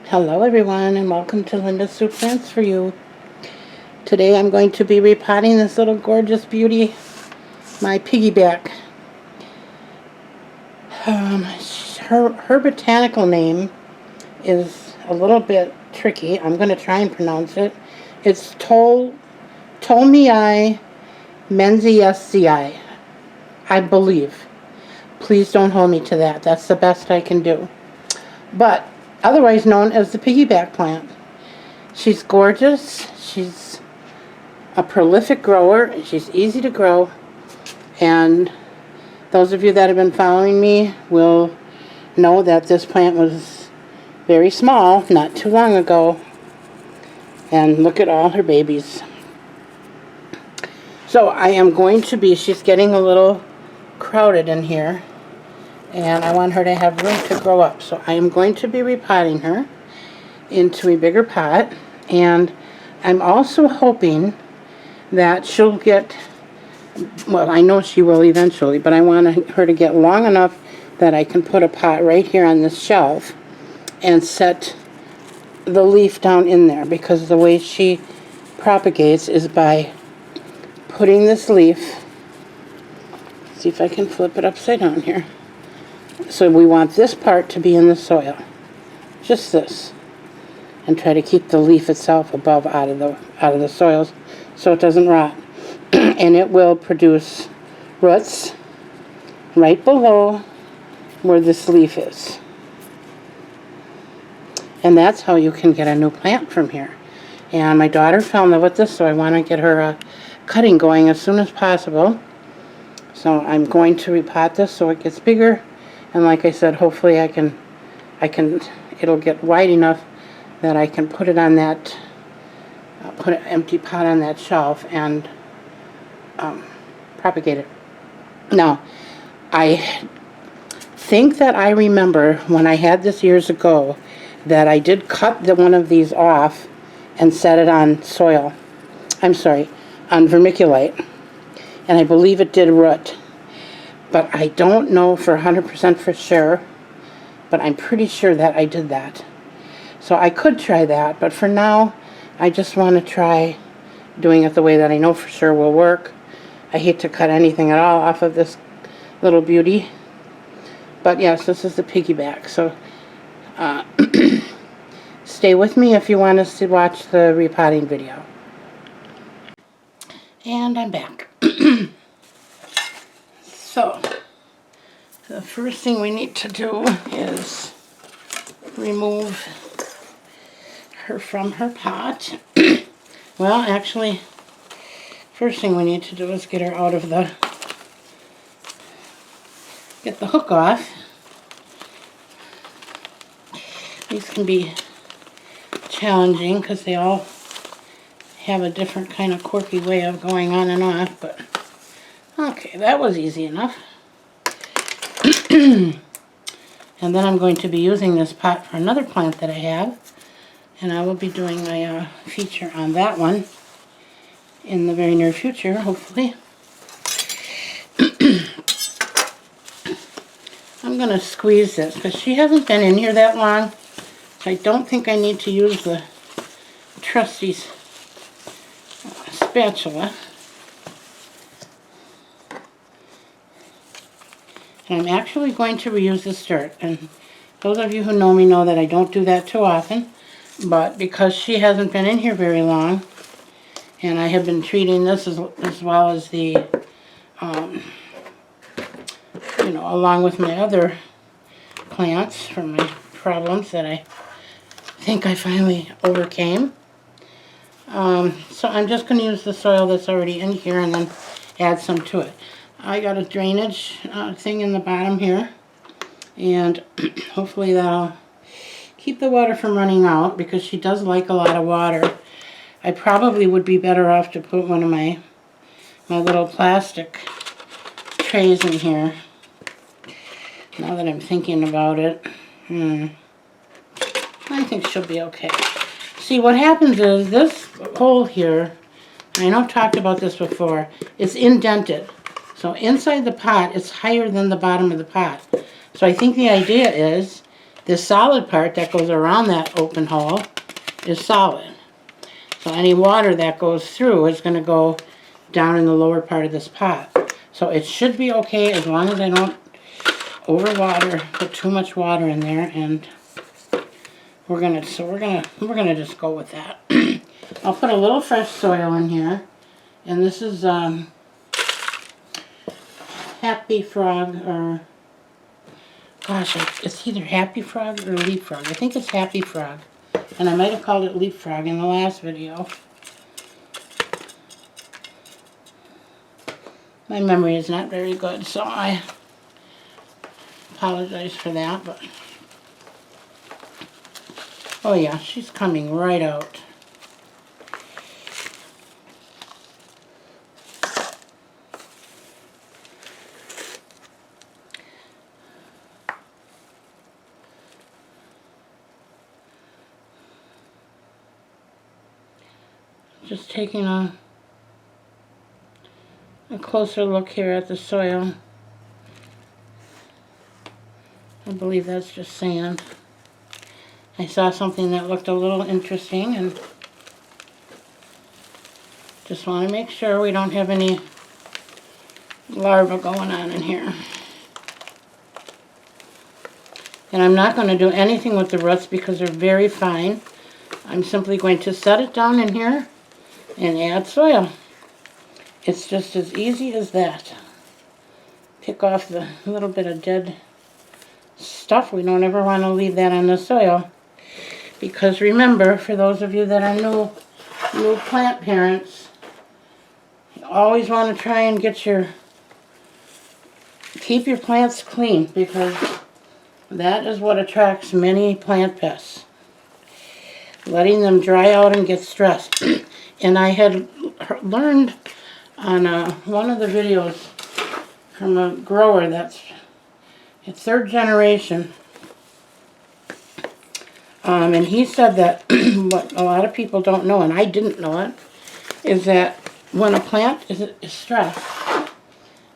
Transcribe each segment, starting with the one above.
Hello everyone, and welcome to Linda's Soup Plants for You. Today I'm going to be repotting this little gorgeous beauty, my piggyback. Her botanical name is a little bit tricky. I'm going to try and pronounce it. It's Tolmii menziesii, I believe. Please don't hold me to that. That's the best I can do. But otherwise known as the piggyback plant. She's gorgeous. She's a prolific grower. She's easy to grow. And those of you that have been following me will know that this plant was very small not too long ago. And look at all her babies. So I am going to be, she's getting a little crowded in here. And I want her to have room to grow up. So I am going to be repotting her into a bigger pot. And I'm also hoping that she'll get, well, I know she will eventually, but I want her to get long enough that I can put a pot right here on this shelf and set the leaf down in there, because the way she propagates is by putting this leaf, see if I can flip it upside down here. So we want this part to be in the soil, just this, and try to keep the leaf itself above out of the soils so it doesn't rot. And it will produce roots right below where this leaf is. And that's how you can get a new plant from here. And my daughter fell in love with this, so I want to get her a cutting going as soon as possible. So I'm going to repot this so it gets bigger. And like I said, hopefully it'll get wide enough that I can put it on that, put an empty pot on that shelf and propagate it. Now, I think that I remember when I had this years ago that I did cut one of these off and set it on soil. I'm sorry, on vermiculite. And I believe it did root. But I don't know for 100% for sure, but I'm pretty sure that I did that. So I could try that, but for now, I just want to try doing it the way that I know for sure will work. I hate to cut anything at all off of this little beauty. But yes, this is the piggyback. So stay with me if you want us to watch the repotting video. And I'm back. So, the first thing we need to do is remove her from her pot. Well, actually, first thing we need to do is get her out of get the hook off. These can be challenging because they all have a different kind of quirky way of going on and off, but okay, that was easy enough. And then I'm going to be using this pot for another plant that I have, and I will be doing my feature on that one in the very near future, hopefully. I'm going to squeeze this because she hasn't been in here that long, so I don't think I need to use the trusty spatula. And I'm actually going to reuse this dirt. And those of you who know me know that I don't do that too often. But because she hasn't been in here very long, and I have been treating this as well as the, you know, along with my other plants for my problems that I think I finally overcame. So I'm just going to use the soil that's already in here and then add some to it. I got a drainage thing in the bottom here, and hopefully that'll keep the water from running out because she does like a lot of water. I probably would be better off to put one of my little plastic trays in here, now that I'm thinking about it. I think she'll be okay. See, what happens is this hole here, I know I've talked about this before, it's indented. So inside the pot, it's higher than the bottom of the pot. So I think the idea is This solid part that goes around that open hole is solid. So any water that goes through is going to go down in the lower part of this pot. So it should be okay as long as I don't overwater, put too much water in there, and we're gonna just go with that. I'll put a little fresh soil in here, and this is Happy Frog, or gosh, it's either Happy Frog or Leapfrog. I think it's Happy Frog, and I might have called it Leapfrog in the last video. My memory is not very good, so I apologize for that, but oh yeah, she's coming right out. Just taking a closer look here at the soil. I believe that's just sand. I saw something that looked a little interesting and just want to make sure we don't have any larvae going on in here. And I'm not going to do anything with the roots because they're very fine. I'm simply going to set it down in here and add soil. It's just as easy as that. Pick off the little bit of dead stuff. We don't ever want to leave that on the soil. Because remember, for those of you that are new plant parents, you always want to try and keep your plants clean, because that is what attracts many plant pests. Letting them dry out and get stressed. And I had learned on one of the videos from a grower that's third generation, and he said that what a lot of people don't know, and I didn't know it, is that when a plant is stressed,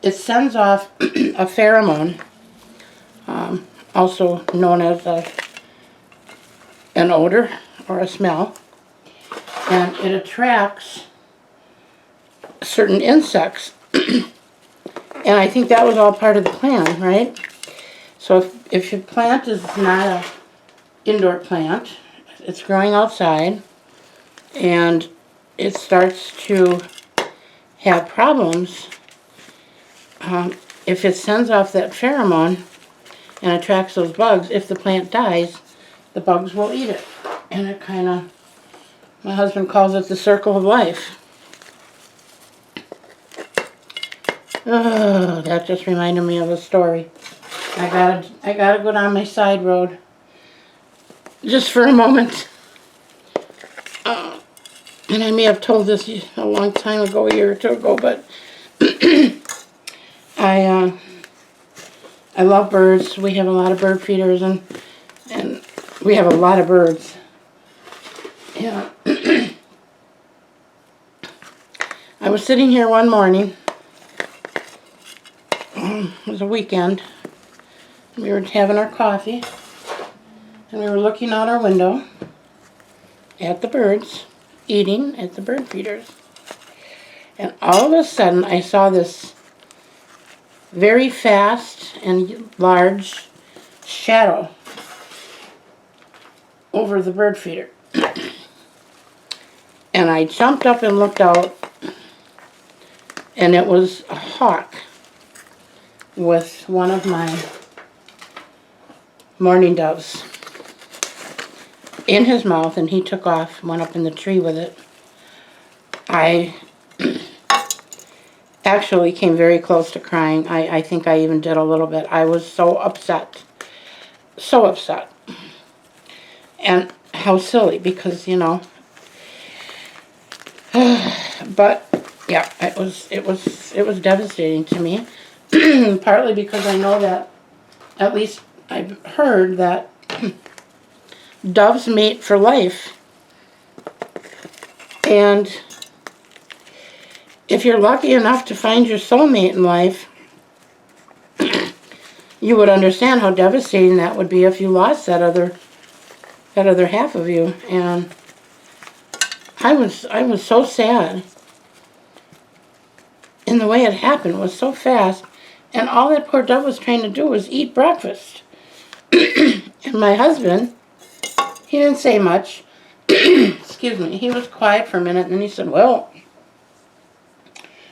it sends off a pheromone, also known as an odor or a smell, and it attracts certain insects. And I think that was all part of the plan, right? So if your plant is not an indoor plant, it's growing outside, and it starts to have problems, if it sends off that pheromone and attracts those bugs, if the plant dies, the bugs will eat it. And it kind of, my husband calls it the circle of life. Oh, that just reminded me of a story. I gotta go down my side road just for a moment. And I may have told this a long time ago, a year or two ago, but I love birds. We have a lot of bird feeders, and we have a lot of birds. Yeah. I was sitting here one morning. It was a weekend. We were having our coffee, and we were looking out our window at the birds, eating at the bird feeders. And all of a sudden, I saw this very fast and large shadow over the bird feeder. And I jumped up and looked out, and it was a hawk with one of my mourning doves in his mouth, and he took off, went up in the tree with it. I actually came very close to crying. I think I even did a little bit. I was so upset. So upset. And how silly, because, you know, but yeah, it was devastating to me. Partly because I know that, at least I've heard that doves mate for life. And if you're lucky enough to find your soulmate in life, you would understand how devastating that would be if you lost that other half of you. And I was so sad. And the way it happened was so fast. And all that poor dove was trying to do was eat breakfast. And my husband, he didn't say much. Excuse me. He was quiet for a minute, and then he said, well,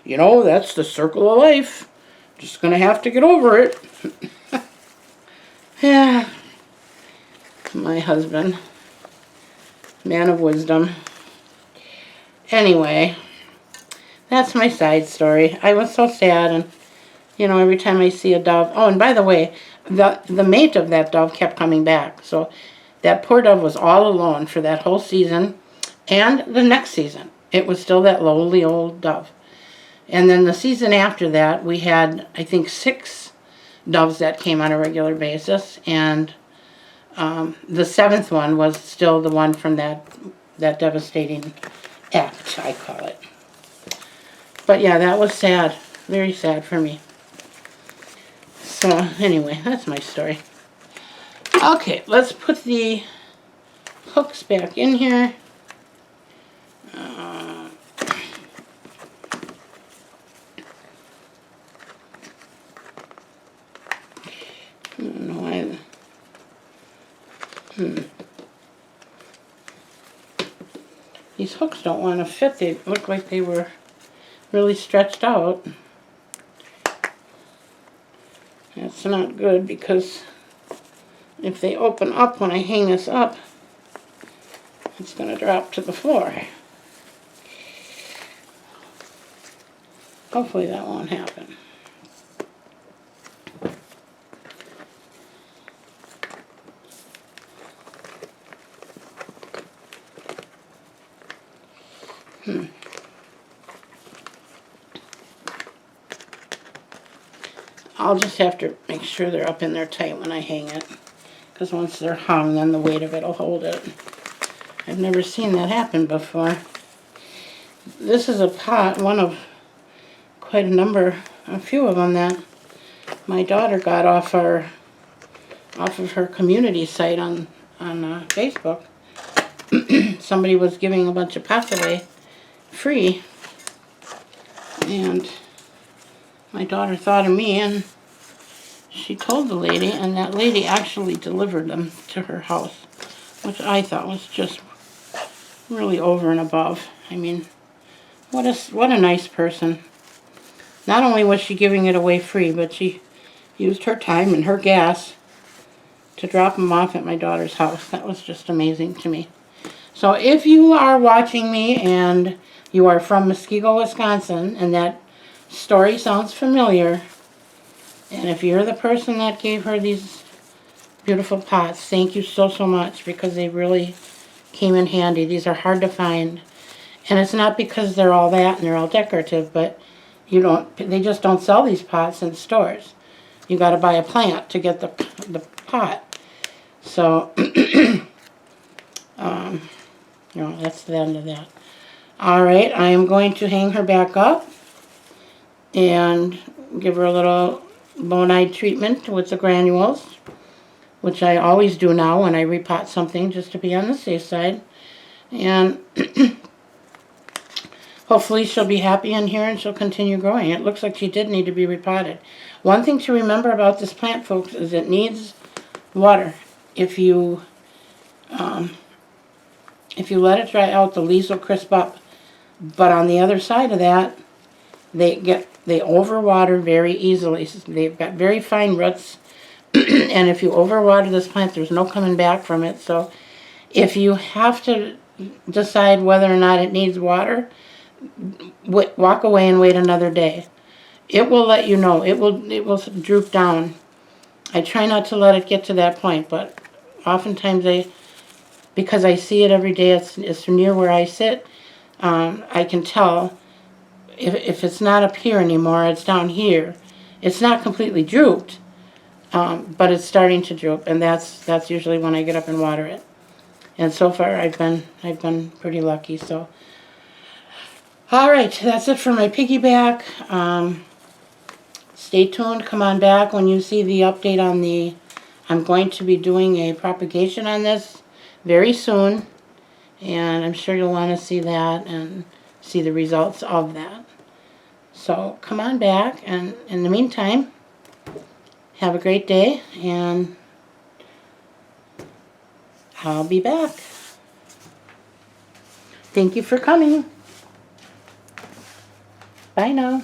you know, that's the circle of life. Just going to have to get over it. Yeah. My husband. Man of wisdom. Anyway, that's my side story. I was so sad, and, you know, every time I see a dove. Oh, and by the way, the mate of that dove kept coming back. So that poor dove was all alone for that whole season and the next season. It was still that lowly old dove. And then the season after that, we had, I think, 6 doves that came on a regular basis. And the 7th one was still the one from that devastating act, I call it. But yeah, that was sad. Very sad for me. So anyway, that's my story. Okay, let's put the hooks back in here. I don't know why. These hooks don't want to fit. They look like they were really stretched out. That's not good, because if they open up when I hang this up, it's going to drop to the floor. Hopefully that won't happen. I'll just have to make sure they're up in there tight when I hang it, because once they're hung, then the weight of it will hold it. I've never seen that happen before. This is a pot, one of quite a few of them that my daughter got off of her community site on Facebook. Somebody was giving a bunch of pots away free, and my daughter thought of me, and she told the lady, and that lady actually delivered them to her house, which I thought was just really over and above. I mean, what a nice person. Not only was she giving it away free, but she used her time and her gas to drop them off at my daughter's house. That was just amazing to me. So if you are watching me and you are from Muskego, Wisconsin, and that story sounds familiar, and if you're the person that gave her these beautiful pots, thank you so much, because they really came in handy. These are hard to find, and it's not because they're all that and they're all decorative, but they just don't sell these pots in stores. You got to buy a plant to get the pot. So that's the end of that. All right, I am going to hang her back up and give her a little bonide treatment with the granules, which I always do now when I repot something, just to be on the safe side. And hopefully she'll be happy in here and she'll continue growing. It looks like she did need to be repotted. One thing to remember about this plant, folks, is it needs water. If you let it dry out, the leaves will crisp up. But on the other side of that, they overwater very easily. They've got very fine roots, and if you overwater this plant, there's no coming back from it. So if you have to decide whether or not it needs water, walk away and wait another day. It will let you know. It will droop down. I try not to let it get to that point, but oftentimes because I see it every day, it's near where I sit, I can tell if it's not up here anymore, it's down here. It's not completely drooped, but it's starting to droop, and that's usually when I get up and water it. And so far, I've been pretty lucky. So, all right, that's it for my piggyback. stay tuned. Come on back when you see the update on the... I'm going to be doing a propagation on this very soon. And I'm sure you'll want to see that and see the results of that. So come on back, and in the meantime, have a great day, and I'll be back. Thank you for coming. Bye now.